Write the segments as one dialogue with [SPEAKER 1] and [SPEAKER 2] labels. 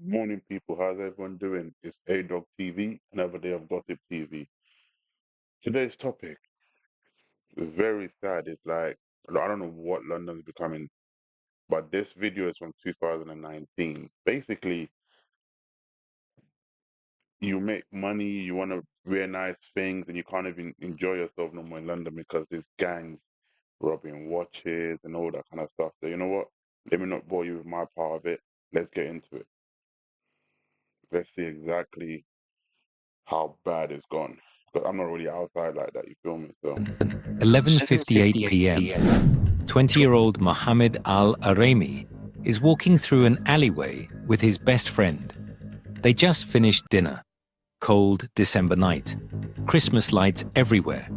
[SPEAKER 1] Morning, people. How's everyone doing? It's A Dog TV, another day of Gossip TV. Today's topic is very sad. It's like, I don't know what London's becoming, but this video is from 2019. Basically, you make money, you want to wear nice things, and you can't even enjoy yourself no more in London because there's gangs robbing watches and all that kind of stuff. So, you know what? Let me not bore you with my part of it. Let's get into it. Let's see exactly how bad it's gone. But I'm not really outside like that, you feel me? So
[SPEAKER 2] 11:58 p.m. 20-year-old Mohammed Al-Arami is walking through an alleyway with his best friend. They just finished dinner. Cold December night. Christmas lights everywhere.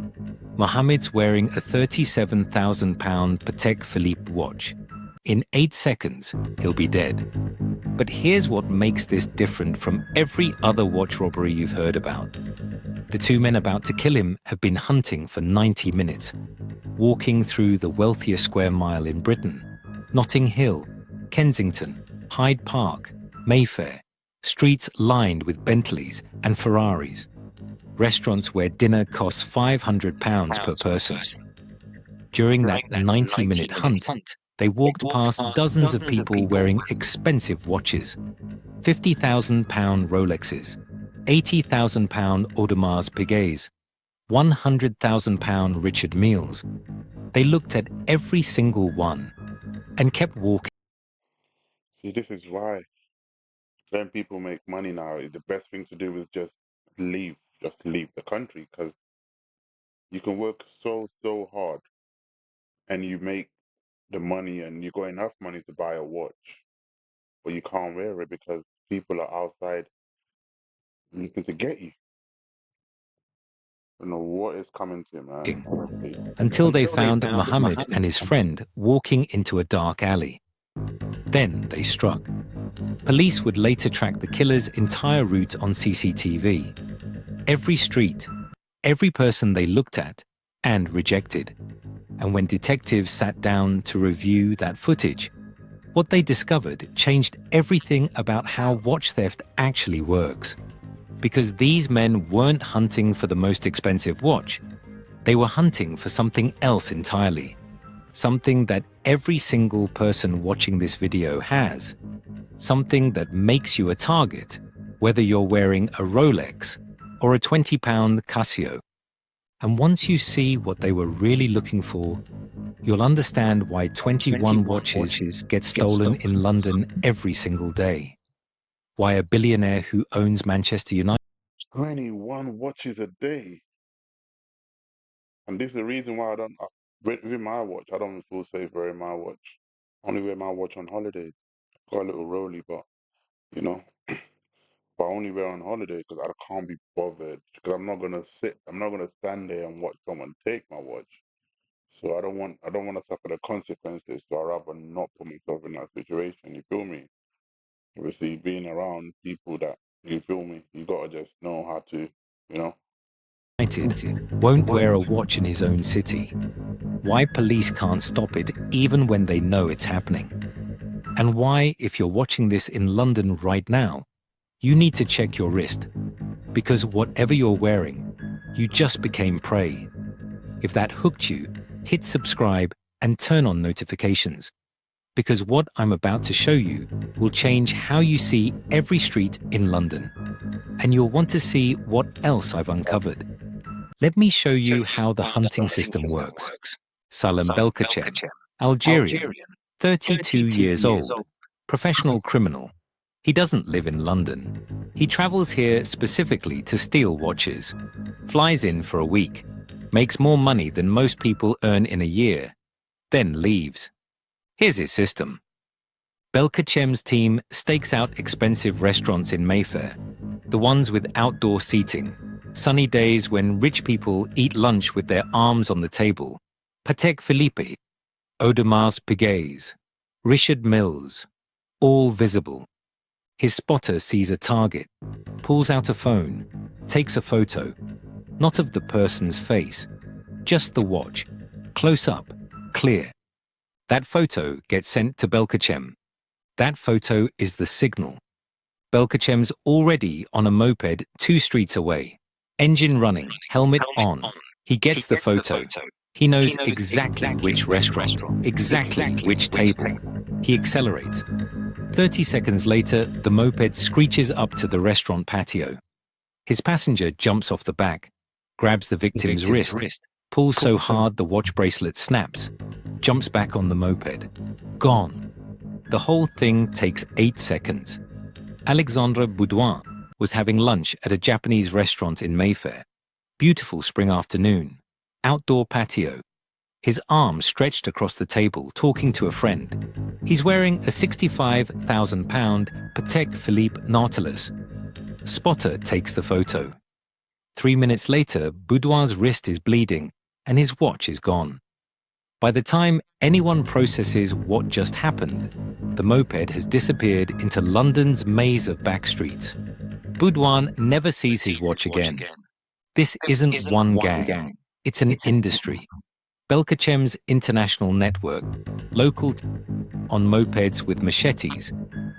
[SPEAKER 2] Mohammed's wearing a £37,000 Patek Philippe watch. In 8 seconds, he'll be dead. But here's what makes this different from every other watch robbery you've heard about. The two men about to kill him have been hunting for 90 minutes, walking through the wealthiest square mile in Britain, Notting Hill, Kensington, Hyde Park, Mayfair, streets lined with Bentleys and Ferraris, restaurants where dinner costs £500 per person. During that 90-minute hunt, they walked past dozens of people wearing expensive watches, £50,000 Rolexes, £80,000 Audemars Piguets, £100,000 Richard Milles. They looked at every single one and kept walking.
[SPEAKER 1] see, this is why when people make money now, the best thing to do is just leave the country because you can work so hard and you make the money and you got enough money to buy a watch, but you can't wear it because people are outside looking to get you. I don't know what is coming to, man. Honestly.
[SPEAKER 2] Until they found Mohammed and his friend walking into a dark alley. Then they struck. Police would later track the killer's entire route on CCTV. Every street, every person they looked at and rejected. And when detectives sat down to review that footage, what they discovered changed everything about how watch theft actually works. Because these men weren't hunting for the most expensive watch. They were hunting for something else entirely. Something that every single person watching this video has. Something that makes you a target, whether you're wearing a Rolex or a £20 Casio. And once you see what they were really looking for, you'll understand why 21 watches get stolen in London every single day. Why a billionaire who owns Manchester United
[SPEAKER 1] 21 watches a day. And this is the reason why with my watch, I don't feel safe wearing my watch. I only wear my watch on holidays. Got a little Rolly, but, you know, but I only wear on holiday because I can't be bothered. Because I'm not gonna stand there and watch someone take my watch. So I don't want to suffer the consequences. So I rather not put myself in that situation. You feel me? Obviously, being around people that you feel me, you gotta just know how to, you know.
[SPEAKER 2] won't wear a watch in his own city. Why police can't stop it even when they know it's happening. And why, if you're watching this in London right now, you need to check your wrist. Because whatever you're wearing, you just became prey. If that hooked you, hit subscribe and turn on notifications. Because what I'm about to show you will change how you see every street in London. And you'll want to see what else I've uncovered. Let me show you how the hunting system works. Salem Belkacem, Algerian, 32 years old, professional criminal. He doesn't live in London. He travels here specifically to steal watches, flies in for a week, makes more money than most people earn in a year, then leaves. Here's his system. Belkacem's team stakes out expensive restaurants in Mayfair, the ones with outdoor seating, sunny days when rich people eat lunch with their arms on the table. Patek Philippe, Audemars Piguets, Richard Milles, all visible. His spotter sees a target, pulls out a phone, takes a photo, not of the person's face, just the watch, close up, clear. That photo gets sent to Belkacem. That photo is the signal. Belkacem's already on a moped 2 streets away. Engine running, helmet on. He gets the photo. He knows exactly which restaurant, exactly which table. He accelerates. 30 seconds later, the moped screeches up to the restaurant patio. His passenger jumps off the back, grabs the victim's wrist, pulls so hard the watch bracelet snaps, jumps back on the moped. Gone. The whole thing takes 8 seconds. Alexandre Boudouin was having lunch at a Japanese restaurant in Mayfair. Beautiful spring afternoon. Outdoor patio. His arm stretched across the table, talking to a friend. He's wearing a £65,000 Patek Philippe Nautilus. Spotter takes the photo. 3 minutes later, Boudouin's wrist is bleeding and his watch is gone. By the time anyone processes what just happened, the moped has disappeared into London's maze of back streets. Boudouin never sees his watch again. This isn't one gang. It's an industry. Belkacem's international network, local on mopeds with machetes,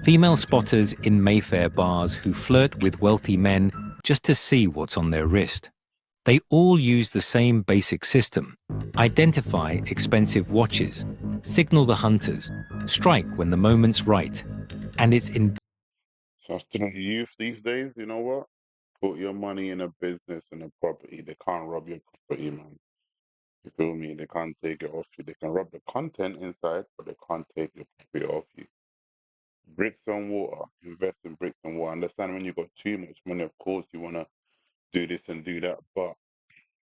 [SPEAKER 2] female spotters in Mayfair bars who flirt with wealthy men just to see what's on their wrist. They all use the same basic system. Identify expensive watches, signal the hunters, strike when the moment's right. And it's in...
[SPEAKER 1] So to the youth these days, you know what? Put your money in a business and a property. They can't rob your property, man. You feel me? They can't take it off you. They can rob the content inside, but they can't take your property off you. Bricks and water. Invest in bricks and water. Understand when you've got too much money, of course you want to do this and do that, but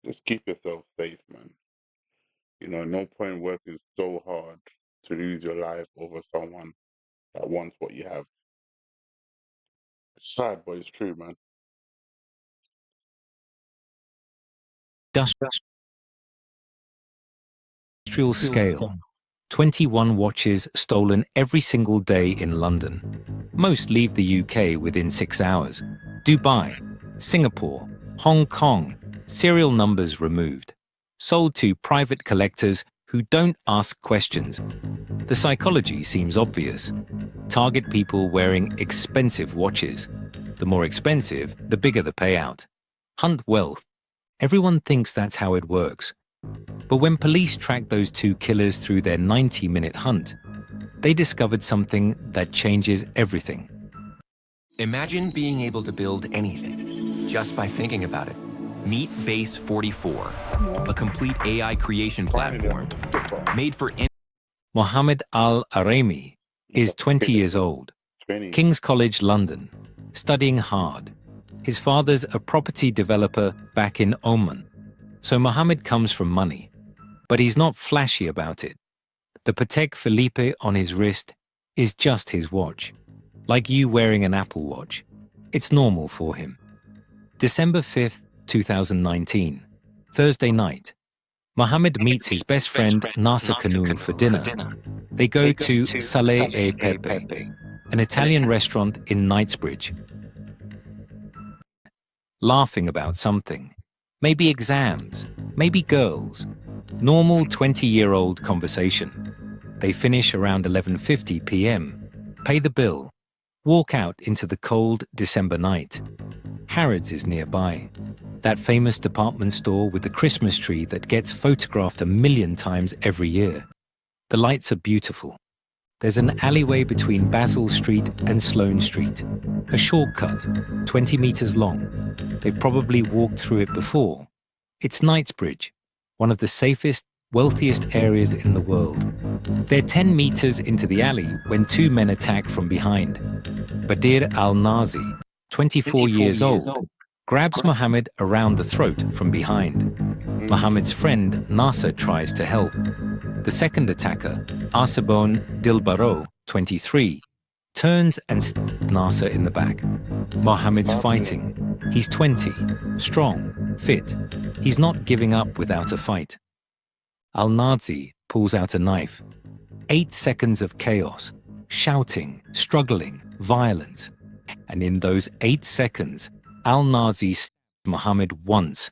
[SPEAKER 1] just keep yourself safe, man. You know, no point working so hard to lose your life over someone that wants what you have. It's sad, but it's true, man.
[SPEAKER 2] Industrial scale. 21 watches stolen every single day in London. Most leave the UK within 6 hours. Dubai, Singapore, Hong Kong, serial numbers removed. Sold to private collectors who don't ask questions. The psychology seems obvious. Target people wearing expensive watches. The more expensive, the bigger the payout. Hunt wealth. Everyone thinks that's how it works. But when police tracked those 2 killers through their 90-minute hunt, they discovered something that changes everything.
[SPEAKER 3] Imagine being able to build anything just by thinking about it. Meet Base 44, a complete AI creation platform made for...
[SPEAKER 2] Mohammed Al-Arami is 20 years old, King's College London, studying hard. His father's a property developer back in Oman, so Mohammed comes from money. But he's not flashy about it. The Patek Philippe on his wrist is just his watch. Like you wearing an Apple Watch. It's normal for him. December 5th, 2019, Thursday night. Mohammed meets his best friend Nasser Kanoun for dinner. They go to Saleh e Pepe, an Italian restaurant in Knightsbridge. Laughing about something. Maybe exams, maybe girls. Normal 20-year-old conversation. They finish around 11:50 p.m., pay the bill, walk out into the cold December night. Harrods is nearby. That famous department store with the Christmas tree that gets photographed 1 million times every year. The lights are beautiful. There's an alleyway between Basil Street and Sloane Street. A shortcut, 20 meters long. They've probably walked through it before. It's Knightsbridge, one of the safest, wealthiest areas in the world. They're 10 meters into the alley when 2 men attack from behind. Badir Al-Nazi, 24 years old, grabs Mohammed around the throat from behind. Mohammed's friend Nasser tries to help. The second attacker, Arsebone Dilbaro, 23, turns and stabs Nasser in the back. Mohammed's fighting. He's 20, strong, fit. He's not giving up without a fight. Al-Nazi pulls out a knife. 8 seconds of chaos, shouting, struggling, violence. And in those 8 seconds, Al-Nazi stabs Mohammed once.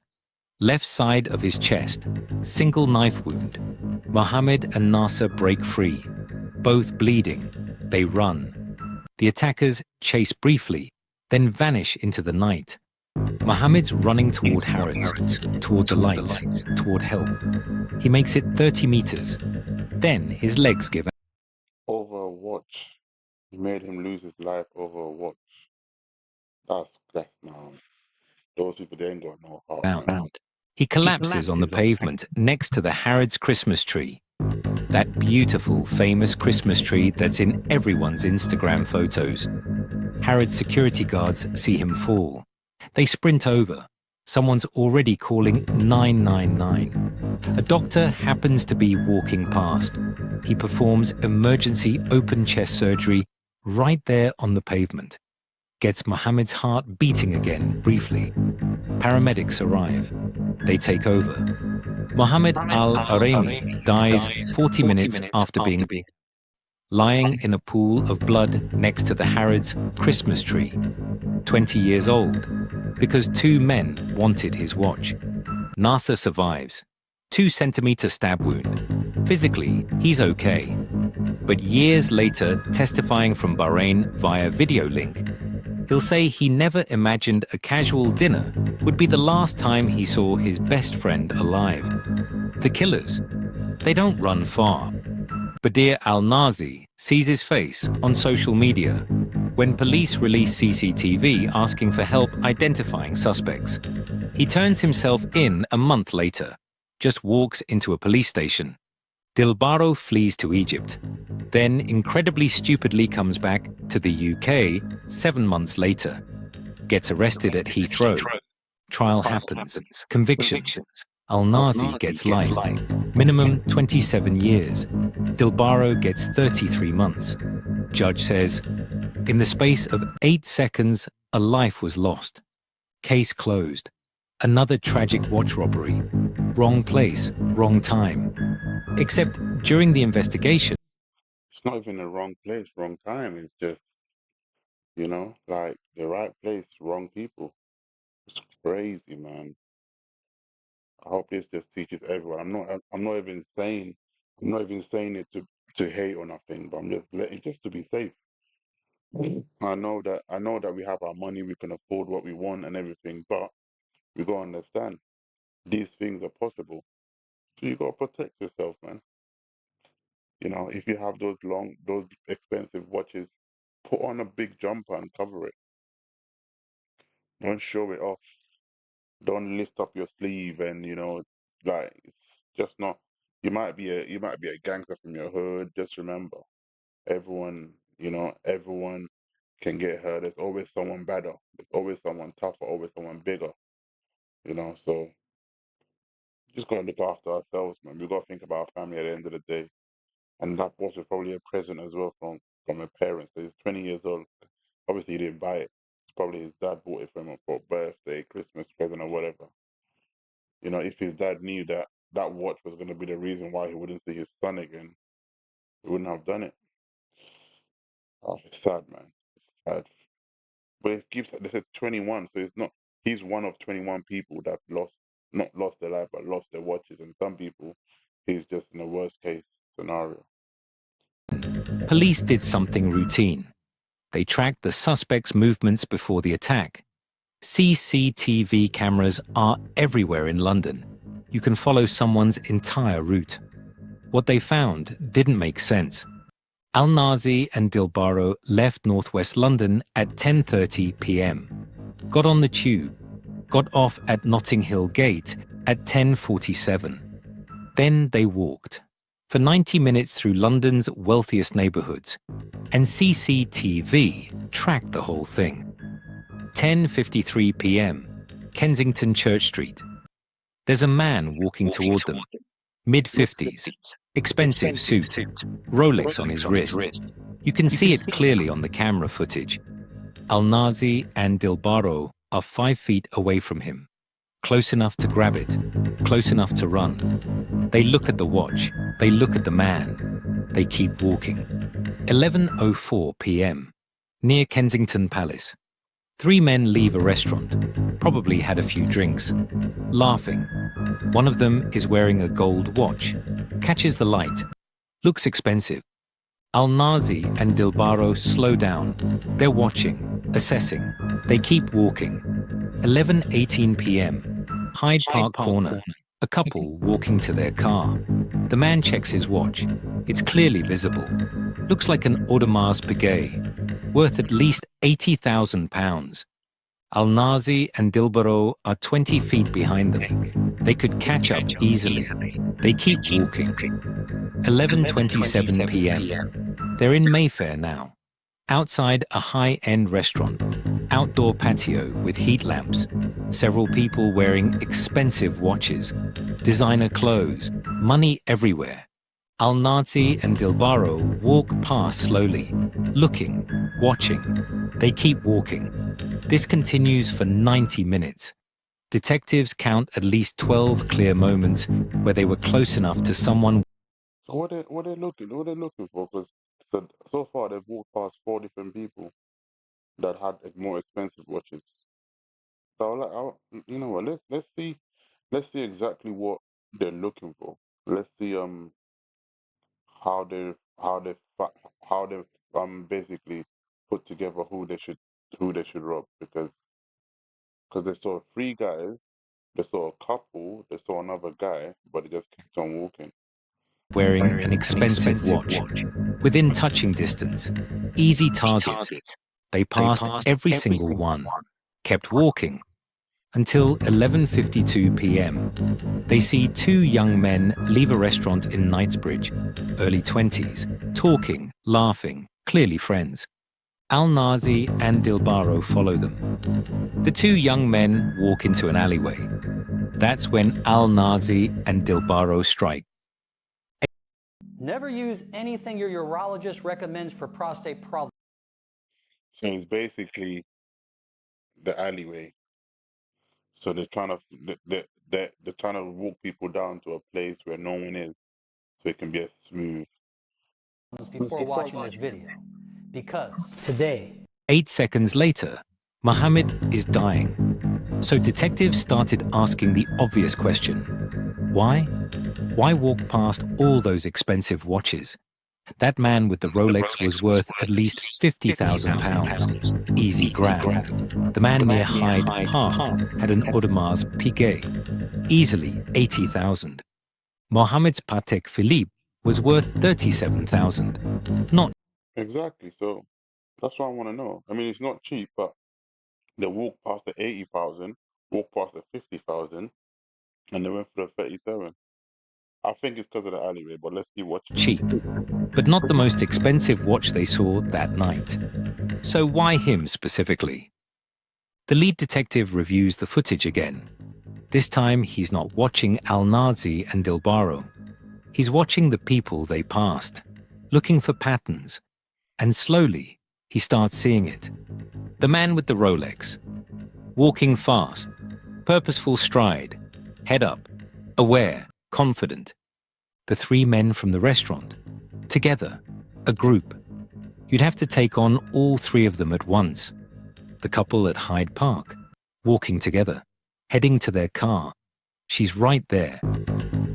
[SPEAKER 2] Left side of his chest, single knife wound. Mohammed and Nasser break free. Both bleeding, they run. The attackers chase briefly, then vanish into the night. Mohammed's running toward Harrods, toward the lights, toward help. He makes it 30 meters. Then his legs give out.
[SPEAKER 1] Over a watch. You made him lose his life over a watch. That's man. Those people, they ain't got no heart, man.
[SPEAKER 2] He collapses on the pavement next to the Harrods Christmas tree. That beautiful, famous Christmas tree that's in everyone's Instagram photos. Harrods security guards see him fall. They sprint over. Someone's already calling 999. A doctor happens to be walking past. He performs emergency open chest surgery right there on the pavement. Gets Mohammed's heart beating again briefly. Paramedics arrive. They take over. Mohammed Al-Aremi dies 40 minutes after being lying in a pool of blood next to the Harrods Christmas tree. 20 years old, because 2 men wanted his watch. Nasser survives. 2-centimeter stab wound. Physically, he's okay. But years later, testifying from Bahrain via video link, he'll say he never imagined a casual dinner would be the last time he saw his best friend alive. The killers, they don't run far. Badir Al-Nazi sees his face on social media when police release CCTV asking for help identifying suspects. He turns himself in a month later, just walks into a police station. Dilbaro flees to Egypt, then incredibly stupidly comes back to the UK 7 months later. Gets arrested at Heathrow. Trial happens. Convictions. Al-Nazi gets life. Minimum 27 years. Dilbaro gets 33 months. Judge says, in the space of 8 seconds, a life was lost. Case closed. Another tragic watch robbery. Wrong place, wrong time. Except during the investigation,
[SPEAKER 1] It's not even the wrong place, wrong time. It's just, like the right place, wrong people. It's crazy, man. I hope this just teaches everyone. I'm not even saying it to hate or nothing, but I'm just letting just to be safe. I know that we have our money, we can afford what we want and everything, but we gotta understand these things are possible. So you gotta protect yourself, man. If you have those expensive watches, put on a big jumper and cover it. Don't show it off. Don't lift up your sleeve and like it's just not. You might be a gangster from your hood. Just remember, everyone can get hurt. There's always someone better. There's always someone tougher. Always someone bigger. So just gotta look after ourselves, man. We gotta think about our family at the end of the day. And that watch was probably a present as well from her parents. So he's 20 years old. Obviously, he didn't buy it. It's probably his dad bought it for him for a birthday, Christmas present, or whatever. If his dad knew that that watch was going to be the reason why he wouldn't see his son again, he wouldn't have done it. Oh, it's sad, man. It's sad. But they said 21, so it's not, he's one of 21 people that not lost their life, but lost their watches. And some people, he's just in a worst case scenario.
[SPEAKER 2] police did something routine. They tracked the suspect's movements before the attack. CCTV cameras are everywhere in London. You can follow someone's entire route. What they found didn't make sense. Al-Nazi and Dilbaro left northwest London at 10:30 p.m. Got on the tube. Got off at Notting Hill Gate at 10:47. Then they walked for 90 minutes through London's wealthiest neighborhoods, and CCTV tracked the whole thing. 10:53 p.m., Kensington Church Street. There's a man walking toward them, mid-50s, expensive suit, Rolex on his wrist. You can see it clearly on the camera footage. Al-Nazi and Dilbaro are 5 feet away from him, close enough to grab it, close enough to run. They look at the watch, they look at the man, they keep walking. 11:04 p.m., near Kensington Palace. 3 men leave a restaurant, probably had a few drinks, laughing. One of them is wearing a gold watch, catches the light, looks expensive. Al-Nazi and Dilbaro slow down. They're watching, assessing. They keep walking. 11:18 p.m. Hyde Park Corner. A couple walking to their car. The man checks his watch. It's clearly visible. Looks like an Audemars Piguet, worth at least £80,000. Al-Nazi and Dilbaro are 20 feet behind them. They could catch up easily. They keep walking. 11:27 p.m. They're in Mayfair now. Outside a high-end restaurant. Outdoor patio with heat lamps. Several people wearing expensive watches. Designer clothes. Money everywhere. Al-Nazi and Dilbaro walk past slowly, looking, watching. They keep walking. This continues for 90 minutes. Detectives count at least 12 clear moments where they were close enough to someone.
[SPEAKER 1] So what they looking for? Because so far they've walked past 4 different people that had more expensive watches. So you know what? Let's see exactly what they're looking for. Let's see how they how they how they basically put together who they should rob, because they saw three guys, they saw a couple, they saw another guy, but they just kept on walking.
[SPEAKER 2] Wearing an expensive watch. Within touching distance. Easy targets. They passed every single one. Kept walking. Until 11:52 p.m. They see two young men leave a restaurant in Knightsbridge, early 20s, talking, laughing, clearly friends. Al-Nazi and Dilbaro follow them. The two young men walk into an alleyway. That's when Al-Nazi and Dilbaro strike.
[SPEAKER 4] Never use anything your urologist recommends for prostate problems.
[SPEAKER 1] So it's basically the alleyway. So they're trying to walk people down to a place where no one is, so it can be a smooth.
[SPEAKER 4] Before watching this video, because today,
[SPEAKER 2] 8 seconds later, Mohammed is dying. So detectives started asking the obvious question. Why? Why walk past all those expensive watches? That man with the Rolex was worth at least £50,000. Easy grab. The man near Hyde Park had an Audemars Piguet. Easily £80,000. Mohammed's Patek Philippe was worth £37,000. Not
[SPEAKER 1] Exactly. So that's what I want to know. I mean, it's not cheap, but they walked past the 80,000, walked past the 50,000, and they went for the 37. I think it's because of the alleyway, but let's see what
[SPEAKER 2] cheap, but not the most expensive watch they saw that night. So why him specifically? The lead detective reviews the footage again. This time he's not watching Al-Nazi and Dilbaro. He's watching the people they passed, looking for patterns. And slowly, he starts seeing it. The man with the Rolex, walking fast, purposeful stride, head up, aware, confident. The three men from the restaurant, together, a group. You'd have to take on all three of them at once. The couple at Hyde Park, walking together, heading to their car. She's right there.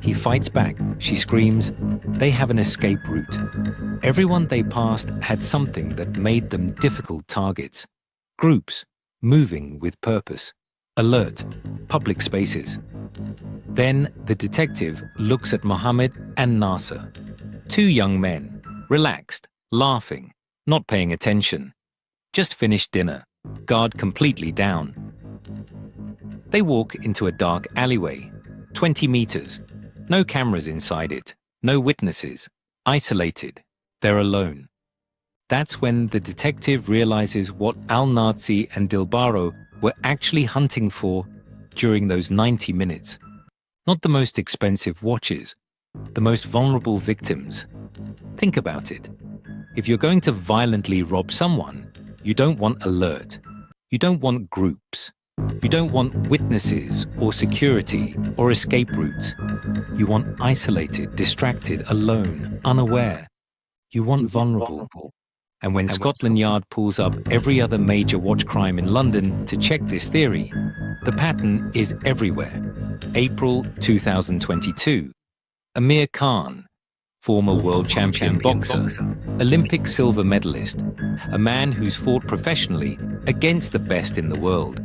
[SPEAKER 2] He fights back, she screams. They have an escape route. Everyone they passed had something that made them difficult targets. Groups, moving with purpose. Alert, public spaces. Then the detective looks at Mohammed and Nasser. Two young men, relaxed, laughing, not paying attention. Just finished dinner, guard completely down. They walk into a dark alleyway, 20 meters. No cameras inside it, no witnesses, isolated. They're alone. That's when the detective realizes what Al-Nazi and Dilbaro were actually hunting for during those 90 minutes. Not the most expensive watches, the most vulnerable victims. Think about it. If you're going to violently rob someone, you don't want alert. You don't want groups. You don't want witnesses or security or escape routes. You want isolated, distracted, alone, unaware. You want vulnerable. And when Scotland Yard pulls up every other major watch crime in London to check this theory, the pattern is everywhere. April 2022. Amir Khan, former world champion boxer, Olympic silver medalist, a man who's fought professionally against the best in the world.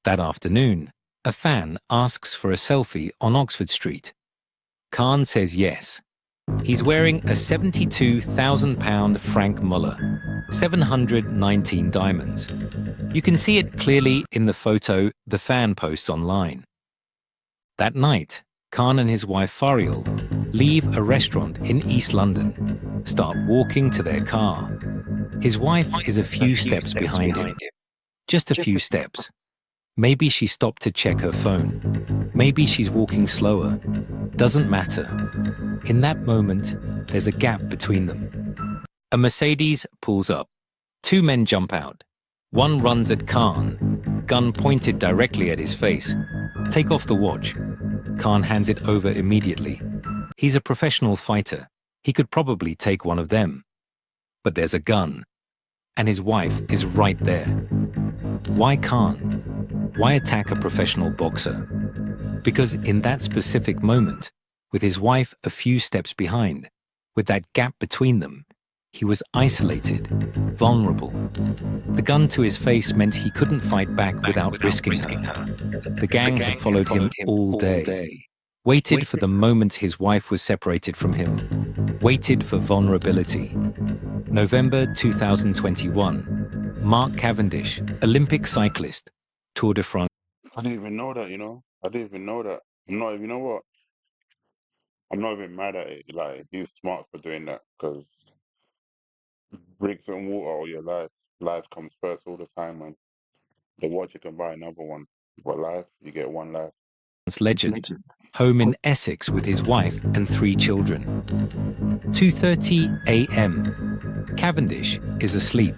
[SPEAKER 2] That afternoon, a fan asks for a selfie on Oxford Street. Khan says yes. He's wearing a £72,000 Frank Muller, 719 diamonds. You can see it clearly in the photo the fan posts online. That night, Khan and his wife Farial leave a restaurant in East London, start walking to their car. His wife is a few steps behind him. Just a few steps. Maybe she stopped to check her phone. Maybe she's walking slower. Doesn't matter. In that moment, there's a gap between them. A Mercedes pulls up. Two men jump out. One runs at Khan, gun pointed directly at his face. Take off the watch. Khan hands it over immediately. He's a professional fighter. He could probably take one of them. But there's a gun. And his wife is right there. Why Khan? Why attack a professional boxer? Because in that specific moment, with his wife a few steps behind, with that gap between them, he was isolated, vulnerable. The gun to his face meant he couldn't fight back without risking her. The gang had followed him all day, waited for the moment his wife was separated from him, waited for vulnerability. November 2021, Mark Cavendish, Olympic cyclist, Tour de France.
[SPEAKER 1] I didn't even know that, you know? I didn't even know that. I'm not, you know what? I'm not even mad at it. Like, he's smart for doing that because bricks and water all your life. Life comes first all the time, man. The watch, you can buy another one. But life, you get one life.
[SPEAKER 2] Legend, home in Essex with his wife and 3 children. 2:30 a.m. Cavendish is asleep.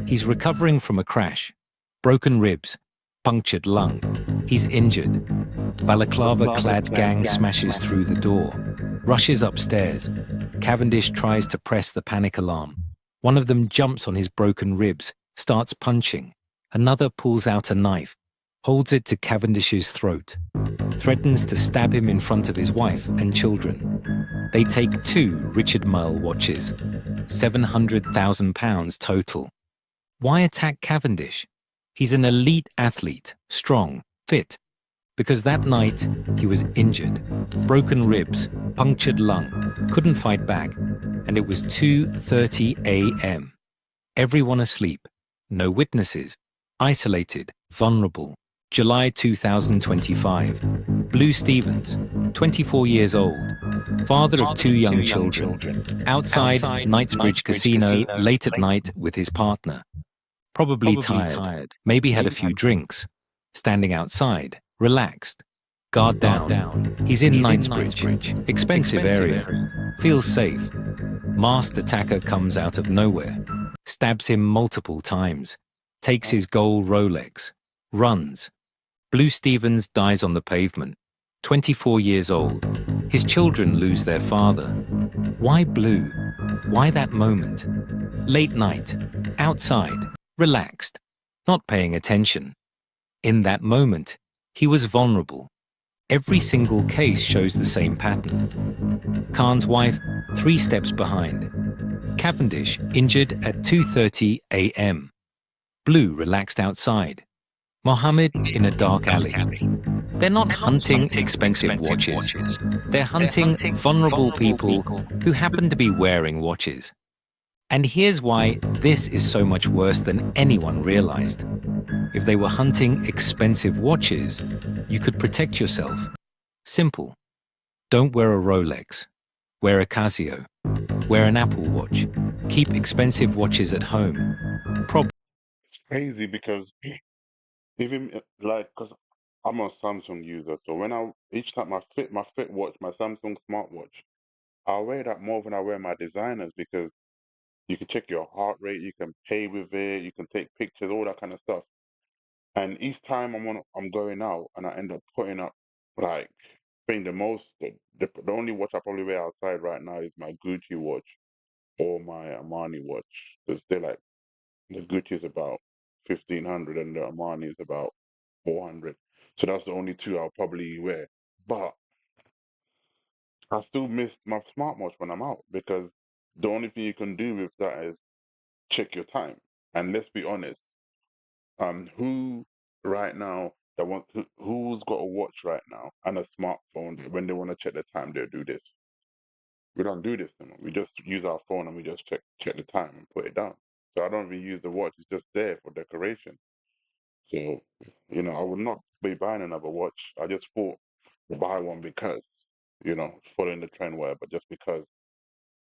[SPEAKER 2] He's recovering from a crash. Broken ribs, punctured lung. He's injured. Balaclava-clad gang smashes through the door, rushes upstairs. Cavendish tries to press the panic alarm. One of them jumps on his broken ribs, starts punching. Another pulls out a knife, holds it to Cavendish's throat, threatens to stab him in front of his wife and children. They take 2 Richard Mille watches, £700,000 total. Why attack Cavendish? He's an elite athlete, strong, fit. Because that night, he was injured, broken ribs, punctured lung, couldn't fight back, and it was 2:30 a.m. Everyone asleep, no witnesses, isolated, vulnerable. July 2025. Blue Stevens, 24 years old, father of 2 young children, outside Knightsbridge Casino late at night with his partner. Probably tired, maybe had a few drinks, standing outside, relaxed, guard down. He's in Knightsbridge, expensive area, feels safe. Masked attacker comes out of nowhere, stabs him multiple times, takes his gold Rolex, runs. Blue Stevens dies on the pavement, 24 years old. His children lose their father. Why Blue? Why that moment? Late night, outside, relaxed, not paying attention. In that moment, he was vulnerable. Every single case shows the same pattern. Khan's wife, 3 steps behind. Cavendish, injured at 2:30 a.m. Blue relaxed outside. Mohammed in a dark alley. They're not hunting expensive watches. They're hunting vulnerable people who happen to be wearing watches. And here's why this is so much worse than anyone realized. If they were hunting expensive watches, you could protect yourself. Simple. Don't wear a Rolex. Wear a Casio. Wear an Apple Watch. Keep expensive watches at home.
[SPEAKER 1] It's crazy because even like, because I'm a Samsung user, so when each time my Fit watch, my Samsung smartwatch, I wear that more than I wear my designers because you can check your heart rate, you can pay with it, you can take pictures, all that kind of stuff. And each time I'm going out and I end up putting up like being the only watch I probably wear outside right now is my Gucci watch or my Armani watch. Because they're like the Gucci is about 1,500 and the Armani is about 400. So that's the only 2 I'll probably wear. But I still miss my smartwatch when I'm out because The only thing you can do with that is check your time. And let's be honest, who right now that who's got a watch right now and a smartphone that when they want to check the time they'll do this. We don't do this anymore. We just use our phone and we just check the time and put it down. So I don't even use the watch. It's just there for decoration. So, I would not be buying another watch. I just thought to buy one because, following the trend, whatever, just because.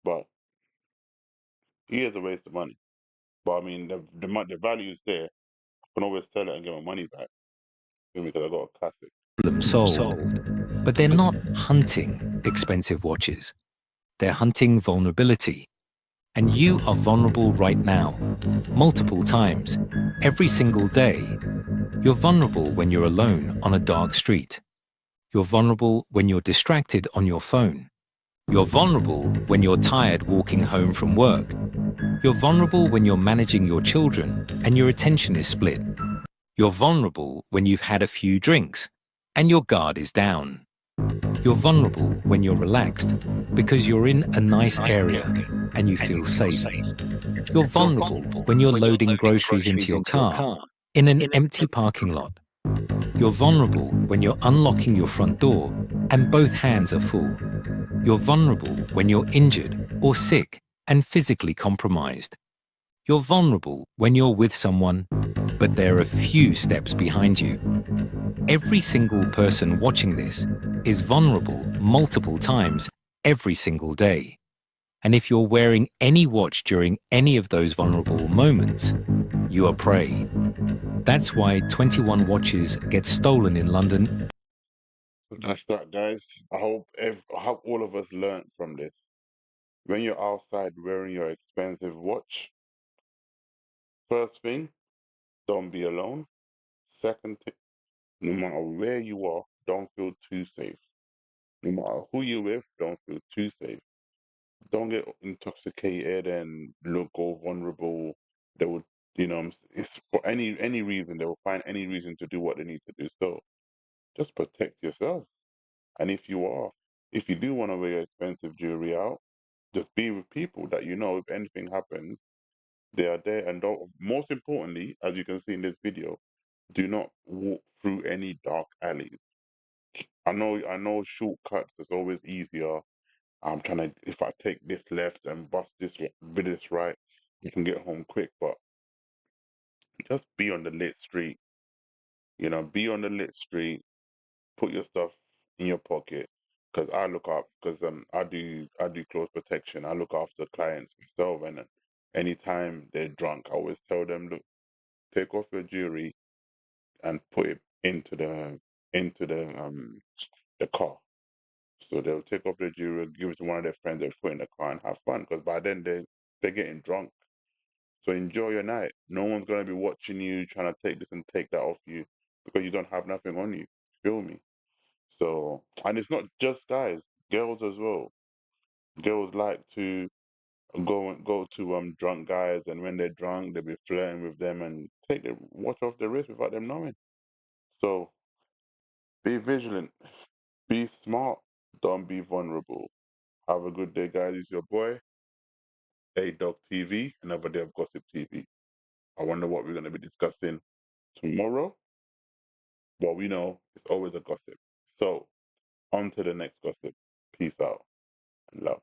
[SPEAKER 1] But he is a waste of money. But I mean, the value is there. I can always sell it and get my money back. Because I got a classic.
[SPEAKER 2] Problem solved. But they're not hunting expensive watches. They're hunting vulnerability. And you are vulnerable right now, multiple times, every single day. You're vulnerable when you're alone on a dark street. You're vulnerable when you're distracted on your phone. You're vulnerable when you're tired walking home from work. You're vulnerable when you're managing your children and your attention is split. You're vulnerable when you've had a few drinks and your guard is down. You're vulnerable when you're relaxed because you're in a nice area and you feel safe. You're vulnerable when you're loading groceries into your car in an empty parking lot. You're vulnerable when you're unlocking your front door and both hands are full. You're vulnerable when you're injured or sick and physically compromised. You're vulnerable when you're with someone, but they're a few steps behind you. Every single person watching this is vulnerable multiple times every single day. And if you're wearing any watch during any of those vulnerable moments, you are prey. That's why 21 watches get stolen in London.
[SPEAKER 1] That's that, guys. I hope all of us learned from this. When you're outside wearing your expensive watch, first thing, don't be alone. Second thing, no matter where you are, don't feel too safe. No matter who you're with, don't feel too safe. Don't get intoxicated and look all vulnerable. They would, it's for any reason. They will find any reason to do what they need to do. So just protect yourself. And if you do want to wear your expensive jewelry out, just be with people that if anything happens, they are there. And most importantly, as you can see in this video, do not walk through any dark alleys. I know shortcuts is always easier. I'm trying to, if I take this left and bust this right, you can get home quick. But just be on the lit street. Be on the lit street. Put your stuff in your pocket. Because I do close protection. I look after clients myself, and anytime they're drunk, I always tell them, look, take off your jewelry and put it into the car. So they'll take off their jewelry, give it to one of their friends, they'll put it in the car and have fun. Because by then they're getting drunk. So enjoy your night. No one's gonna be watching you trying to take this and take that off you because you don't have nothing on you. Feel me? So, and it's not just guys, girls as well. Girls like to go to drunk guys, and when they're drunk, they'll be flirting with them and take the watch off the wrist without them knowing. So be vigilant, be smart, don't be vulnerable. Have a good day, guys. It's your boy, A Dog TV, another day of Gossip TV. I wonder what we're gonna be discussing tomorrow. Well, we know it's always a gossip. So on to the next gossip. Peace out and love.